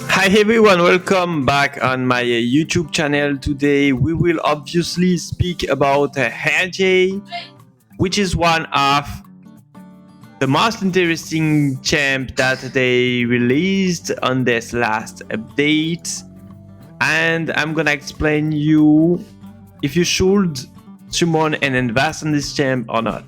Hi everyone, welcome back on my YouTube channel. Today we will obviously speak about Herja, which is one of the most interesting champ that they released on this last update. And I'm gonna explain you if you should summon and invest in this champ or not.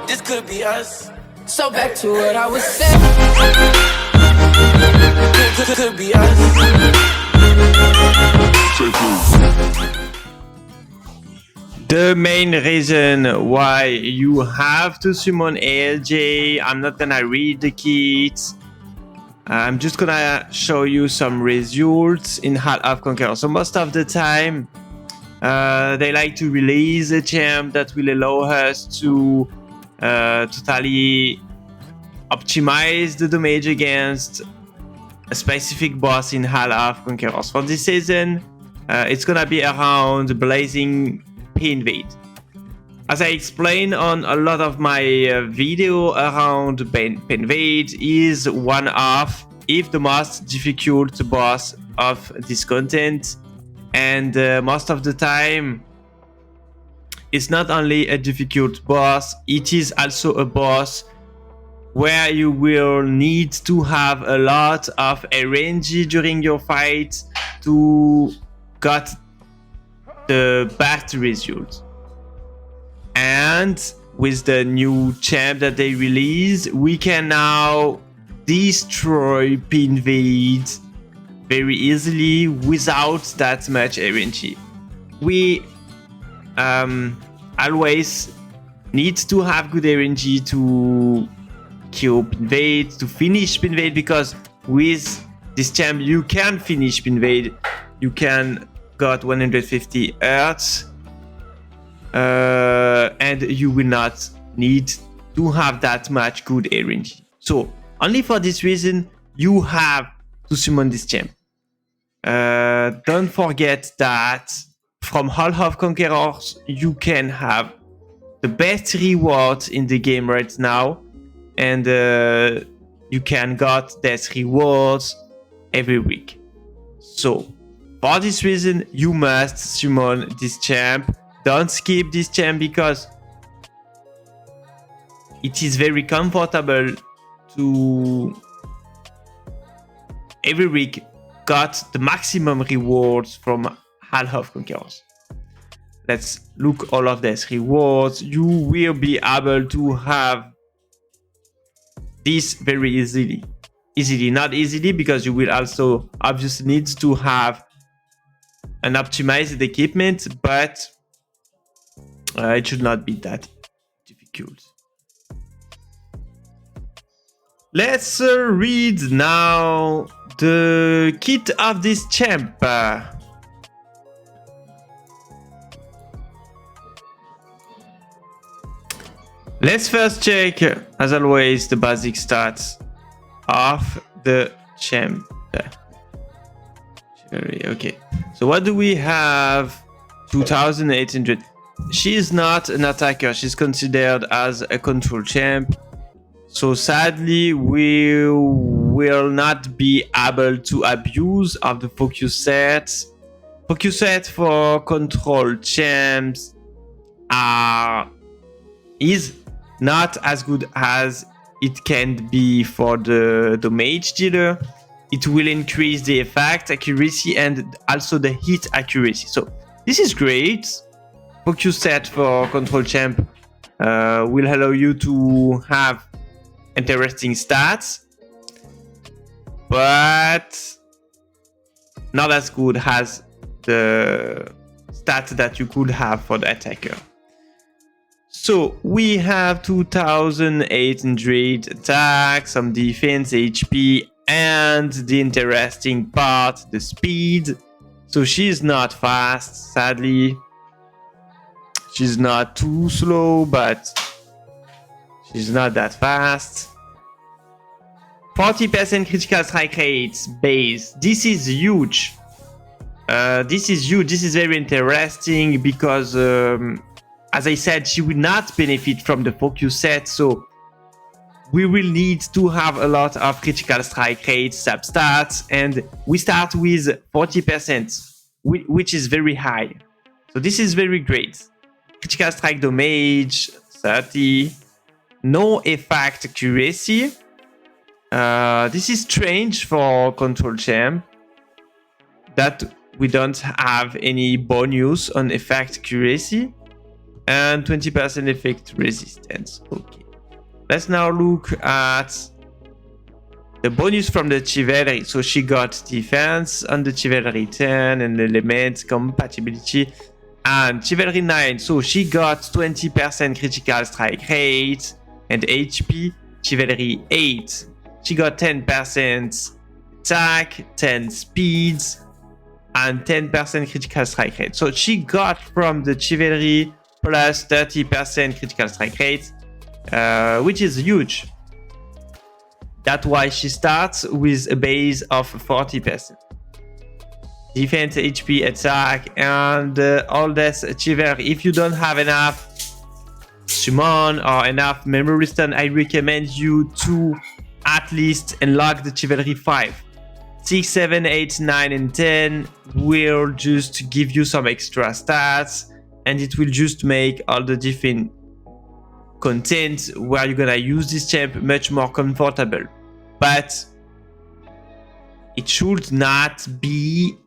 This could be us. So back to what I was saying. Could be us. The main reason why you have to summon ALJ, I'm not gonna read the kits. I'm just gonna show you some results in Heart of Conqueror. So most of the time, they like to release a champ that will allow us to totally optimize the damage against a specific boss in Hall of Conquerors. For this season, it's gonna be around Blazing Pinvade. As I explained on a lot of my video around Pinvade is one of, if the most difficult boss of this content, and most of the time it's not only a difficult boss, it is also a boss where you will need to have a lot of RNG during your fight to get the best result. And with the new champ that they released, we can now destroy Pinvade very easily without that much RNG. We always need to have good RNG to kill Pinvade, to finish Pinvade, because with this champ you can finish Pinvade. You can got 150 Hertz, and you will not need to have that much good RNG. So only for this reason you have to summon this champ. Don't forget that from Hall of Conquerors you can have the best rewards in the game right now, and you can get these rewards every week. So for this reason you must summon this champ. Don't skip this champ because it is very comfortable to every week got the maximum rewards from Hall of Conquerors. Let's look all of these rewards. You will be able to have this very easily. Not easily, because you will also obviously need to have an optimized equipment, but it should not be that difficult. Let's read now the kit of this champ. Let's first check, as always, the basic stats of the champ. Okay, so what do we have? 2800. She is not an attacker, she's considered as a control champ. So sadly, we will not be able to abuse of the focus sets. Focus sets for control champs is not as good as it can be for the mage dealer. It will increase the effect accuracy and also the hit accuracy. So this is great. Focus set for control champ will allow you to have interesting stats, but not as good as the stats that you could have for the attacker. So we have 2800 attack, some defense, HP, and the interesting part, the speed. So she's not fast, sadly. She's not too slow, but she's not that fast. 40% critical strike rates base. This is huge. This is huge. This is very interesting because as I said, she will not benefit from the focus set. So we will need to have a lot of critical strike rate substats, and we start with 40%, which is very high. So this is very great. Critical strike damage 30, no effect accuracy. This is strange for control champ, that we don't have any bonus on effect accuracy, and 20% effect resistance. Okay, let's now look at the bonus from the chivalry. So she got defense on the chivalry 10 and element compatibility, and chivalry 9. So she got 20% critical strike rate and HP. Chivalry 8, she got 10% attack, 10 speeds, and 10% critical strike rate. So she got from the chivalry plus 30% critical strike rate, which is huge. That's why she starts with a base of 40%. Defense, HP, attack, and all this chivalry. If you don't have enough summon or enough memory stone, I recommend you to at least unlock the chivalry 5. 6, 7, 8, 9, and 10 will just give you some extra stats, and it will just make all the different content where you're gonna use this champ much more comfortable. But it should not be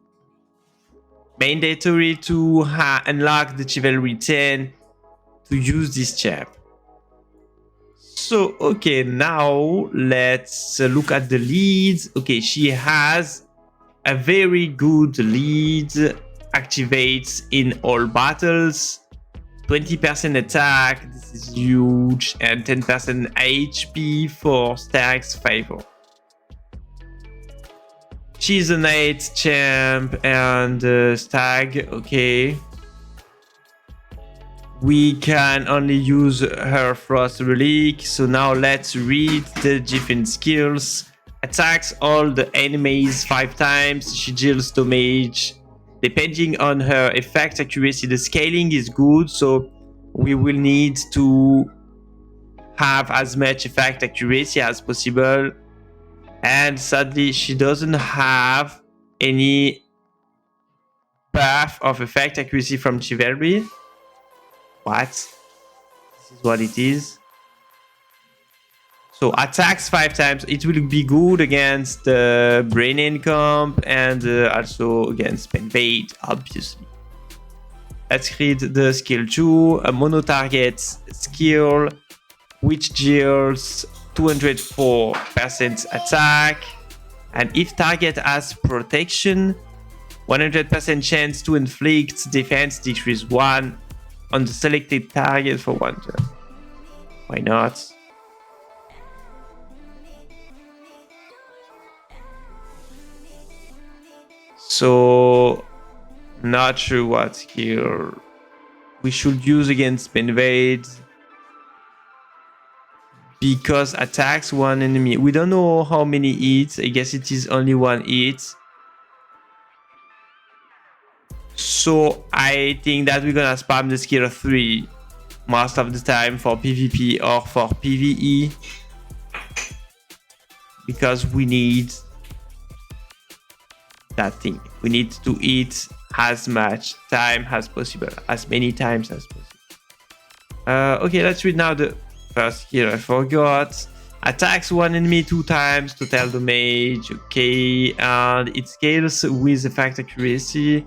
mandatory to unlock the chivalry 10 to use this champ. So, okay, now let's look at the leads. Okay, she has a very good lead, activates in all battles, 20% attack, this is huge, and 10% HP for stacks favor. She's an 8 champ and stag, okay. We can only use her frost relic. So now let's read the different skills. Attacks all the enemies 5 times. She deals damage. Depending on her effect accuracy, the scaling is good. So we will need to have as much effect accuracy as possible. And sadly, she doesn't have any buff of effect accuracy from chivalry. What? This is what it is. So attacks 5 times. It will be good against the brain incomp and also against Penvade, obviously. Let's read the skill 2. A mono target skill which deals 204% attack. And if target has protection, 100% chance to inflict defense decrease 1 on the selected target for 1 turn. Why not? So, not sure what skill we should use against Penvade, because attacks 1 enemy. We don't know how many hits. I guess it is only 1 hit. So I think that we're gonna spam the skill 3 most of the time for PvP or for PvE, because we need that thing. We need to eat as much time as possible, as many times as possible. Okay, let's read now the first skill. I forgot. Attacks 1 enemy 2 times, total damage. Okay, and it scales with effect accuracy.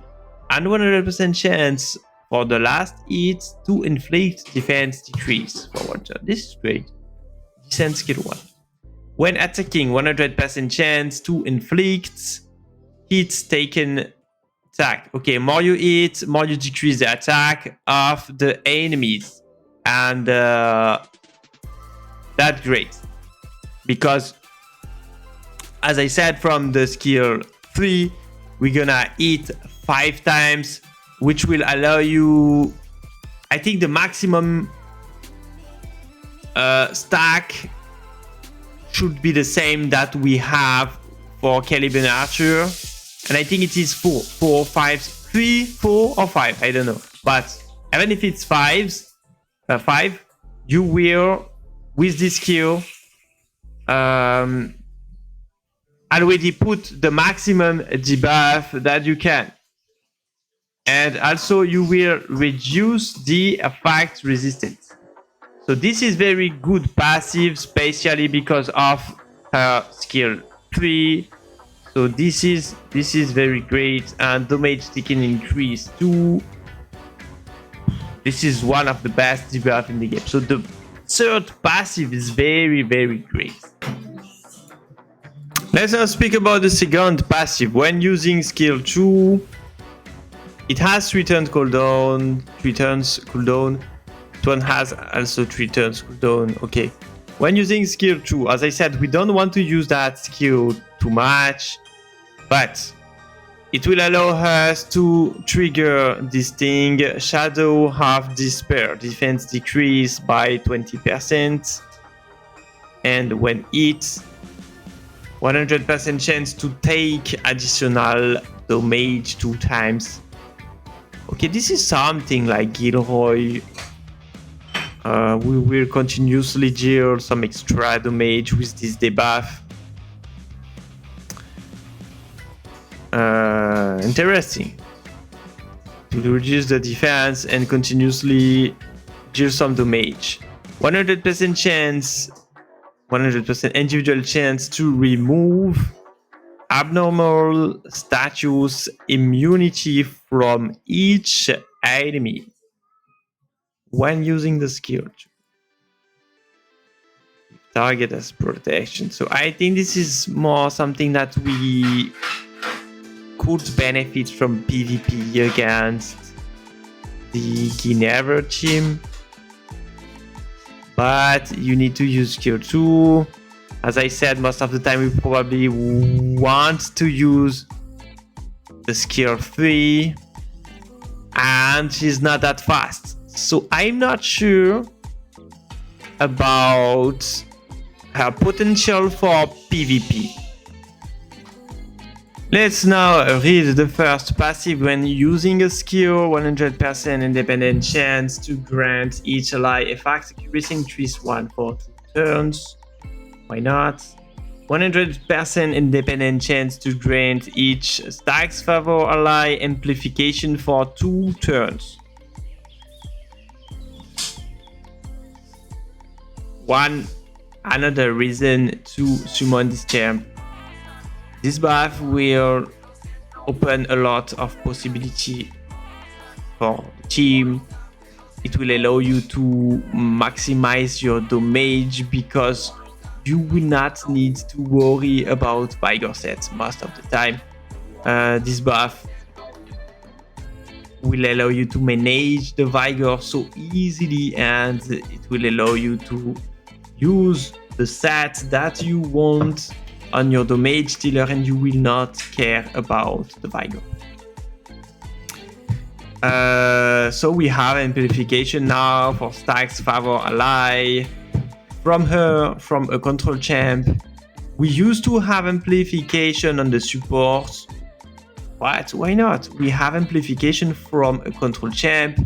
And 100% chance for the last hit to inflict defense decrease for 1 turn. This is great. Decent skill 1. When attacking, 100% chance to inflict hits taken attack. Okay, more you hit, more you decrease the attack of the enemies. And that's great. Because, as I said from the skill 3, we're gonna hit 5 times, which will allow you, I think the maximum stack should be the same that we have for Caliban Archer. And I think it is 4, 5, 3, 4 or 5, I don't know. But even if it's 5, you will, with this skill, already put the maximum debuff that you can. And also you will reduce the effect resistance. So this is very good passive, especially because of her skill 3. So this is very great, and damage taken increase 2. This is one of the best debuff in the game. So the third passive is very, very great. Let's now speak about the second passive. When using skill 2, it has 3 turns cooldown, 3 turns cooldown. This one has also 3 turns cooldown. Okay. When using skill 2, as I said, we don't want to use that skill too much, but it will allow us to trigger this thing, Shadow of Despair, defense decrease by 20%. And when hit, 100% chance to take additional damage 2 times. Okay, this is something like Gilroy. We will continuously deal some extra damage with this debuff. Interesting. To reduce the defense and continuously deal some damage. 100% chance, 100% individual chance to remove abnormal status immunity from each enemy when using the skill. Target as protection. So I think this is more something that we could benefit from PvP against the Ginevra team. But you need to use skill 2. As I said, most of the time we probably want to use the skill 3. And she's not that fast. So I'm not sure about her potential for PvP. Let's now read the first passive. When using a skill, 100% independent chance to grant each ally effect accuracy increase 1 for 2 turns. Why not? 100% independent chance to grant each stacks favor ally amplification for 2 turns. Another reason to summon this champ. This buff will open a lot of possibility for the team. It will allow you to maximize your damage because you will not need to worry about Vigor sets most of the time. This buff will allow you to manage the Vigor so easily, and it will allow you to use the set that you want on your damage dealer, and you will not care about the Vigor. So we have amplification now for stacks favor ally from a control champ. We used to have amplification on the support, but why not? We have amplification from a control champ,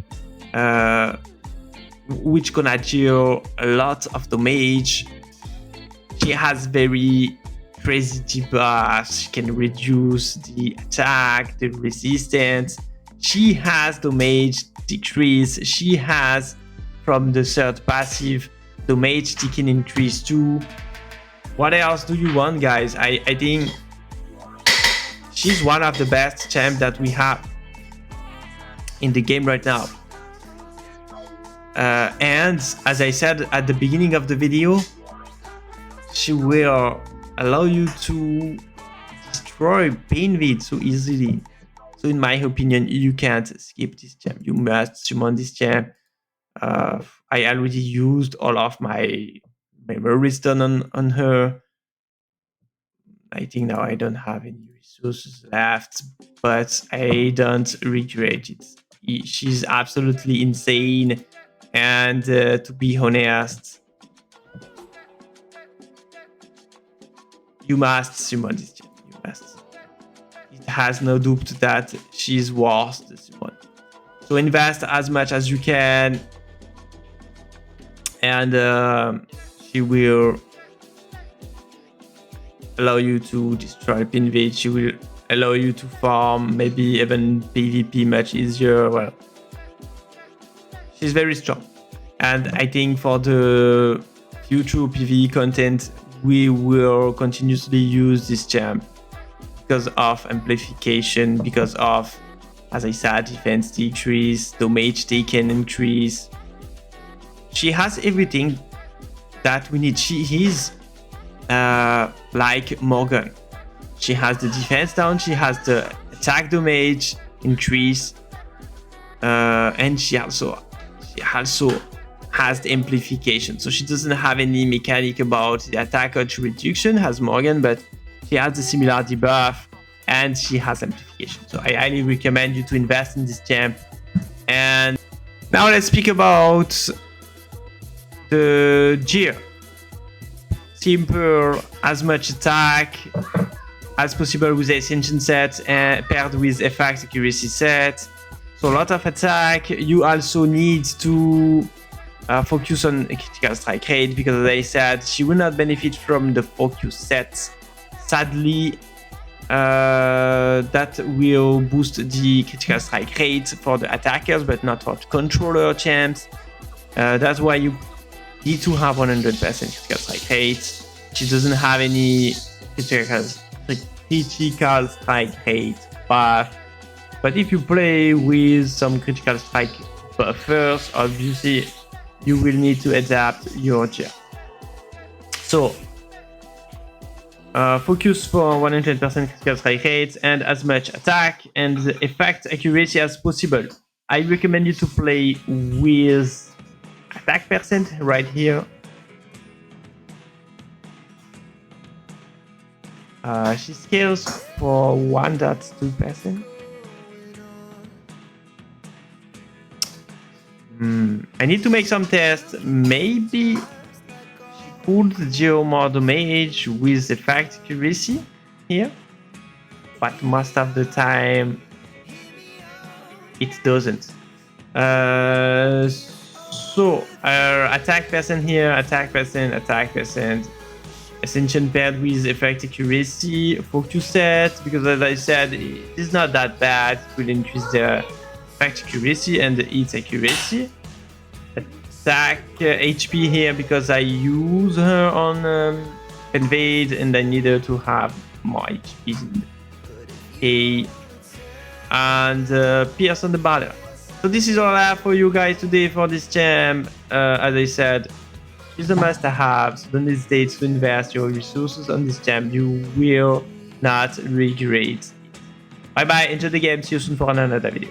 which gonna deal a lot of damage. She has very crazy debuffs. She can reduce the attack, the resistance. She has damage decrease. She has, from the third passive, damage taken increase too. What else do you want, guys? I think she's one of the best champs that we have in the game right now. And as I said at the beginning of the video, she will allow you to destroy Painvid so easily. So in my opinion, you can't skip this champ. You must summon this champ. I already used all of my memory stone on her. I think now I don't have any resources left, but I don't regret it. She's absolutely insane. And to be honest, you must summon this champ. You must. It has no doubt that she's worth the summon. So invest as much as you can, and she will allow you to destroy pinwich. She will allow you to farm, maybe even PvP much easier. Well, she's very strong. And I think for the future PvE content, we will continuously use this champ because of amplification, because of, as I said, defense decrease, damage taken increase. She has everything that we need. She is like Morgan. She has the defense down, she has the attack damage increase, and she also has the amplification. So she doesn't have any mechanic about the attack odds reduction as Morgan, but she has the similar debuff and she has amplification. So I highly recommend you to invest in this champ. And now let's speak about the gear. Simple, as much attack as possible with the Ascension set paired with effect accuracy set. So a lot of attack. You also need to focus on a critical strike rate because, as I said, she will not benefit from the focus set. Sadly, that will boost the critical strike rate for the attackers, but not for controller champs. That's why you need to have 100% critical strike rate. She doesn't have any critical strike rate buff. But if you play with some critical strike buffers, obviously you will need to adapt your gear. So focus for 100% critical strike rate and as much attack and the effect accuracy as possible. I recommend you to play with attack percent right here. She scales for 1.2%. I need to make some tests. Maybe she could deal more damage with effect accuracy here, but most of the time it doesn't. So attack percent here, attack percent. Ascension paired with effect accuracy, focus set, because as I said, it's not that bad. It will increase the effect accuracy and the hit accuracy. Attack HP here because I use her on invade and I need her to have more HP. Okay. And pierce on the battle. So this is all I have for you guys today for this champ. As I said, it's a must-have, so don't hesitate to invest your resources on this champ. You will not regret it. Bye bye, enjoy the game, see you soon for another video.